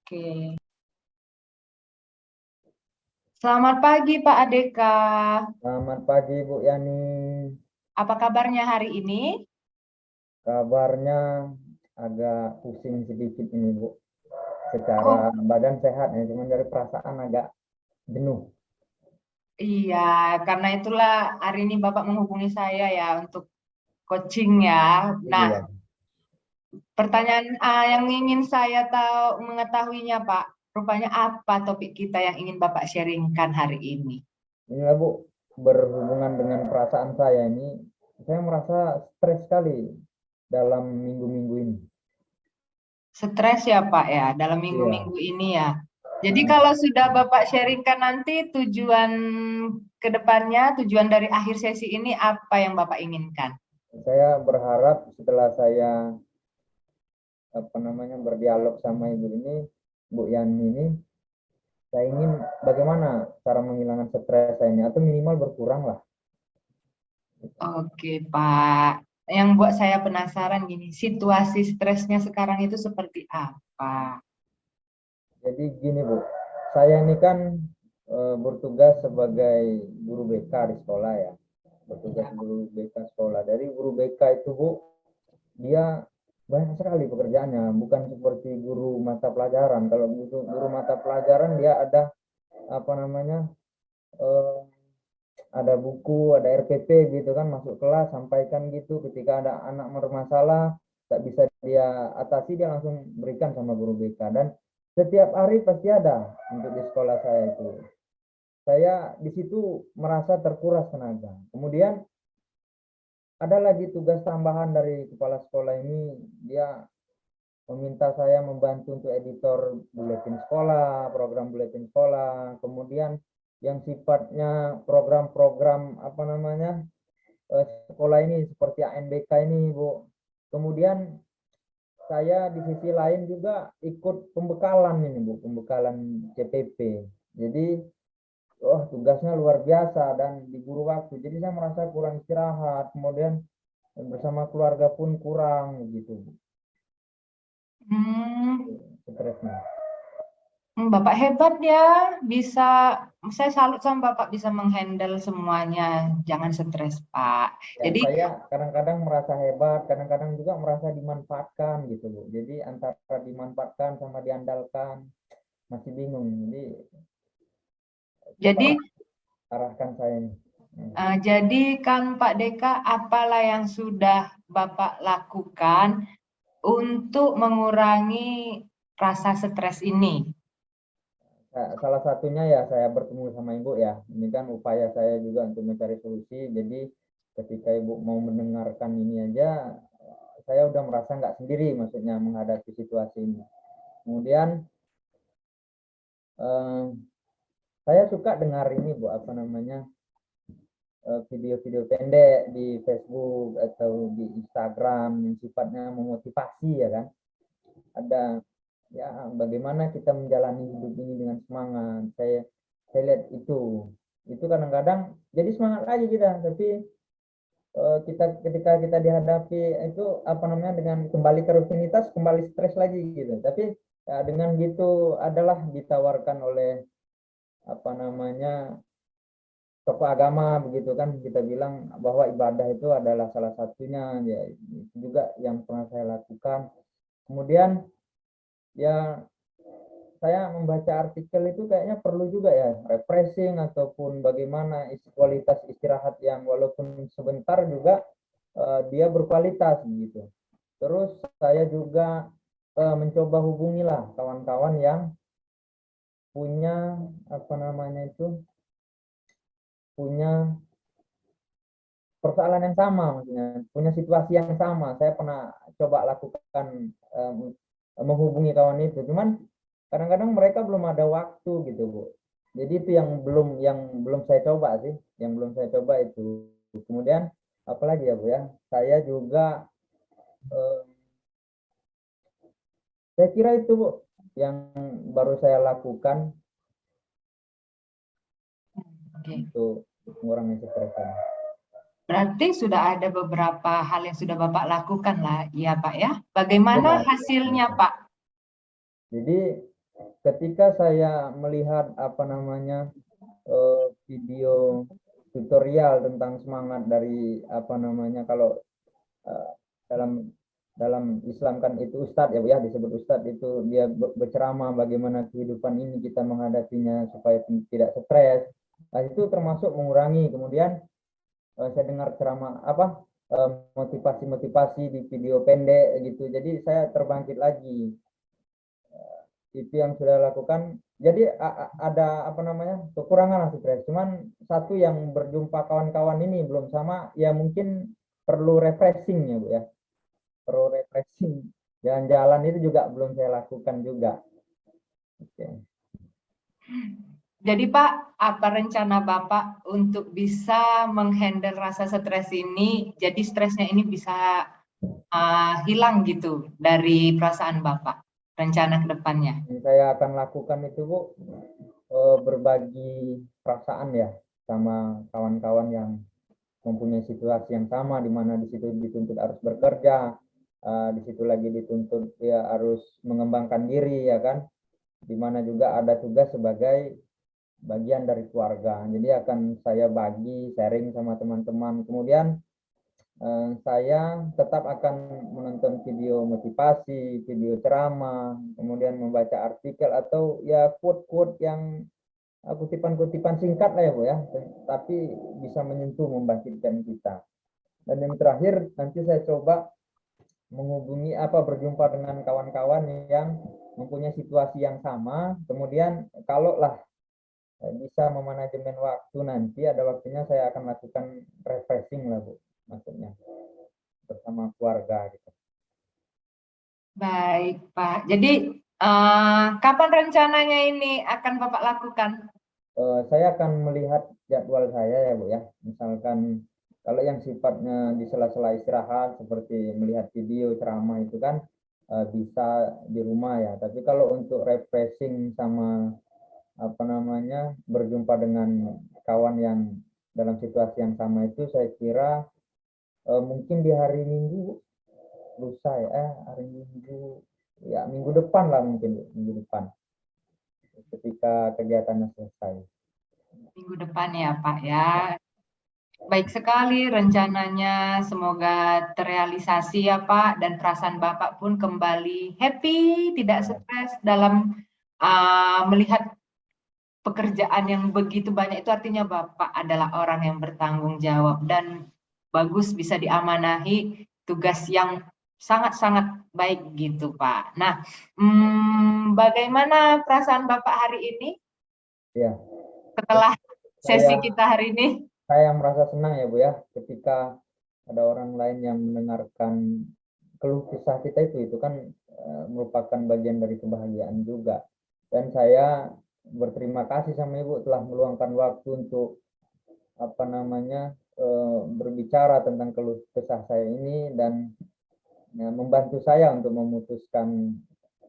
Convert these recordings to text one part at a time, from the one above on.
Oke. Selamat pagi Pak Adeka. Selamat pagi Bu Yani. Apa kabarnya hari ini? Kabarnya agak pusing sedikit ini Bu. Secara Oh, badan sehat ya, cuman dari perasaan agak jenuh. iya, karena itulah hari ini Bapak menghubungi saya ya untuk coaching ya. Nah, Iya. pertanyaan yang ingin saya tahu mengetahuinya Pak, rupanya apa topik kita yang ingin Bapak sharingkan hari ini? Inilah Bu, berhubungan dengan perasaan saya ini, saya merasa stres sekali dalam minggu-minggu ini. Stres ya Pak ya, dalam Iya. minggu-minggu ini ya. Jadi Nah, kalau sudah Bapak sharingkan nanti tujuan ke depannya, tujuan dari akhir sesi ini apa yang Bapak inginkan? saya berharap setelah saya berdialog sama Ibu ini, Bu Yani ini, saya ingin bagaimana cara menghilangkan stres saya ini atau minimal berkurang lah. Oke, Pak. Yang buat saya penasaran gini, situasi stresnya sekarang itu seperti apa? Jadi gini Bu, saya ini kan bertugas sebagai guru BK di sekolah ya. Bertugas Ya. guru BK sekolah. Dari guru BK itu Bu, dia banyak sekali pekerjaannya, bukan seperti guru mata pelajaran. Kalau guru mata pelajaran dia ada apa namanya eh, ada buku, ada RPP gitu kan, masuk kelas sampaikan gitu. Ketika ada anak bermasalah tak bisa dia atasi, dia langsung berikan sama guru BK. Dan setiap hari pasti ada untuk di sekolah saya itu. Saya di situ merasa terkuras tenaga. Kemudian ada lagi tugas tambahan dari kepala sekolah ini, dia meminta saya membantu untuk editor buletin sekolah, program buletin sekolah, kemudian yang sifatnya program-program sekolah ini seperti ANBK ini Bu. Kemudian saya di sisi lain juga ikut pembekalan ini Bu, pembekalan CPP. Jadi tugasnya luar biasa dan diburu waktu. Jadi saya merasa kurang istirahat, kemudian bersama keluarga pun kurang gitu Bu, Hmm, stresnya. Bapak hebat ya, bisa, saya salut sama Bapak bisa menghandle semuanya. Jangan stres, Pak. Ya, Jadi, saya kadang-kadang merasa hebat, kadang-kadang juga merasa dimanfaatkan gitu Bu. Jadi antara dimanfaatkan sama diandalkan masih bingung. Jadi jadi, cobalah arahkan saya ini. jadi Kang Pak Deka, apalah yang sudah Bapak lakukan untuk mengurangi rasa stres ini? Salah satunya ya saya bertemu sama Ibu ya. Ini kan upaya saya juga untuk mencari solusi. Jadi ketika Ibu mau mendengarkan ini aja, saya udah merasa nggak sendiri maksudnya menghadapi situasi ini. Kemudian eh, saya suka dengar ini Bu, video-video pendek di Facebook atau di Instagram yang sifatnya memotivasi ya kan. Ada ya bagaimana kita menjalani hidup ini dengan semangat. Saya lihat itu kadang-kadang jadi semangat lagi kita, tapi kita ketika kita dihadapi itu dengan kembali ke rutinitas kembali stres lagi gitu. Tapi ya, dengan gitu adalah ditawarkan oleh apa namanya tokoh agama begitu kan, kita bilang bahwa ibadah itu adalah salah satunya, ya itu juga yang pernah saya lakukan. Kemudian ya saya membaca artikel itu kayaknya perlu juga ya refreshing ataupun bagaimana kualitas istirahat yang walaupun sebentar juga dia berkualitas gitu. Terus saya juga mencoba hubungilah kawan-kawan yang punya apa namanya itu punya persoalan yang sama, maksudnya punya situasi yang sama. Saya pernah coba lakukan menghubungi kawan itu, cuman kadang-kadang mereka belum ada waktu gitu Bu. Jadi itu yang belum saya coba sih, yang belum saya coba itu. Kemudian apalagi ya Bu ya, saya juga eh, saya kira itu Bu yang baru saya lakukan Oke. untuk mengurangi stres. Berarti sudah ada beberapa hal yang sudah Bapak lakukan lah, ya Pak ya. Bagaimana Ya, hasilnya Pak? jadi ketika saya melihat apa namanya video tutorial tentang semangat dari apa namanya, kalau eh, dalam dalam Islam kan itu ustadz ya Bu ya, disebut ustadz, itu dia berceramah bagaimana kehidupan ini kita menghadapinya supaya tidak stres. Nah, itu termasuk mengurangi. Kemudian saya dengar ceramah apa motivasi-motivasi di video pendek gitu. Jadi saya terbangkit lagi. Itu yang sudah lakukan. Jadi ada apa namanya kekurangan lah stres. Cuman satu yang berjumpa kawan-kawan ini belum sama, ya mungkin perlu refreshing ya Bu ya. Perlu refreshing. Jalan-jalan itu juga belum saya lakukan juga. Oke. Jadi Pak, apa rencana Bapak untuk bisa menghandle rasa stres ini? Jadi stresnya ini bisa hilang gitu dari perasaan Bapak, rencana ke depannya. Yang saya akan lakukan itu Bu, berbagi perasaan ya sama kawan-kawan yang mempunyai situasi yang sama, di mana di situ dituntut harus bekerja, di situ lagi dituntut ya harus mengembangkan diri ya kan, di mana juga ada tugas sebagai bagian dari keluarga. Jadi akan saya bagi sharing sama teman-teman. Kemudian saya tetap akan menonton video motivasi, video ceramah, kemudian membaca artikel atau ya quote-quote yang kutipan-kutipan singkat lah ya Bu ya, tapi bisa menyentuh, membangkitkan kita. Dan yang terakhir nanti saya coba menghubungi berjumpa dengan kawan-kawan yang mempunyai situasi yang sama. Kemudian kalau lah bisa memanajemen waktu, nanti ada waktunya saya akan lakukan refreshing lah Bu, maksudnya bersama keluarga gitu. Baik Pak, jadi kapan rencananya ini akan Bapak lakukan? Saya akan melihat jadwal saya ya Bu ya. Misalkan kalau yang sifatnya di sela-sela istirahat seperti melihat video ceramah itu kan bisa di rumah ya. Tapi kalau untuk refreshing sama apa namanya berjumpa dengan kawan yang dalam situasi yang sama itu, saya kira mungkin di hari Minggu, lusa ya, hari Minggu ya, minggu depan lah mungkin, minggu depan ketika kegiatannya selesai. Minggu depan ya Pak ya. Baik sekali rencananya, semoga terrealisasi ya Pak, dan perasaan Bapak pun kembali happy, tidak stres dalam melihat pekerjaan yang begitu banyak. Itu artinya Bapak adalah orang yang bertanggung jawab dan bagus bisa diamanahi tugas yang sangat-sangat baik gitu Pak. Nah, bagaimana perasaan Bapak hari ini Ya, setelah sesi saya kita hari ini? saya merasa senang ya Bu ya, ketika ada orang lain yang mendengarkan keluh kesah kita, itu kan merupakan bagian dari kebahagiaan juga. Dan saya berterima kasih sama Ibu telah meluangkan waktu untuk apa namanya berbicara tentang keluh kesah saya ini, dan membantu saya untuk memutuskan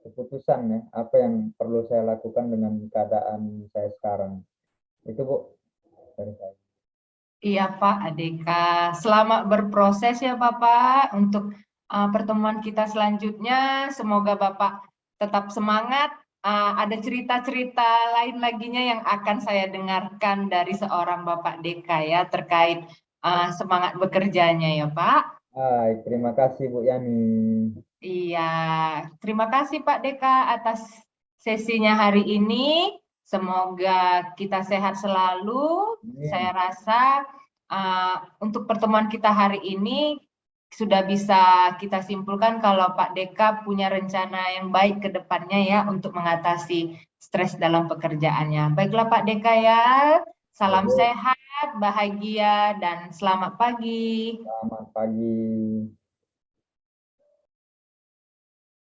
keputusan ya, apa yang perlu saya lakukan dengan keadaan saya sekarang. Itu Bu dari saya. Iya Pak Adeka, selamat berproses ya Bapak untuk pertemuan kita selanjutnya. Semoga Bapak tetap semangat. Ada cerita-cerita lain laginya yang akan saya dengarkan dari seorang Bapak Deka ya terkait semangat bekerjanya ya Pak. Terima kasih Bu Yani. Iya, terima kasih Pak Deka atas sesinya hari ini. Semoga kita sehat selalu. Saya rasa untuk pertemuan kita hari ini sudah bisa kita simpulkan kalau Pak Deka punya rencana yang baik ke depannya ya untuk mengatasi stres dalam pekerjaannya. Baiklah Pak Deka ya, salam sehat, bahagia, dan selamat pagi. Selamat pagi.